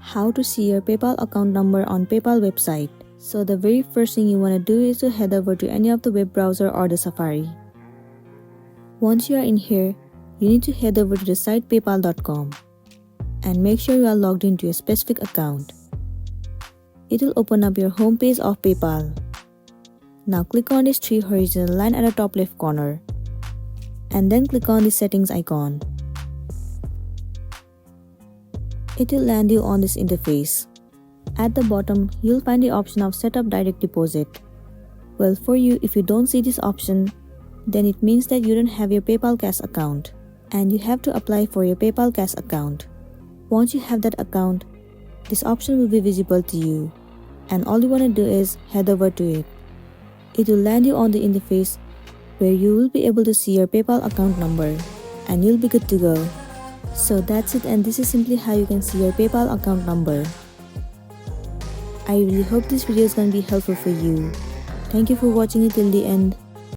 how to see your PayPal account number on PayPal website. So the very first thing you want to do is to head over to any of the web browser or the Safari. Once you are in here, you need to head over to the site paypal.com and make sure you are logged into a specific account. It will open up your homepage of PayPal. Now click on this 3 horizontal line at the top left corner and then click on the settings icon. It will land you on this interface. At the bottom, you'll find the option of set up direct deposit. Well, for you, if you don't see this option, then it means that you don't have your PayPal Cash account and you have to apply for your PayPal Cash account. Once you have that account, this option will be visible to you and all you want to do is head over to it. It will land you on the interface where you will be able to see your PayPal account number and you'll be good to go. So that's it, and this is simply how you can see your PayPal account number. I really hope this video is going to be helpful for you. Thank you for watching it till the end.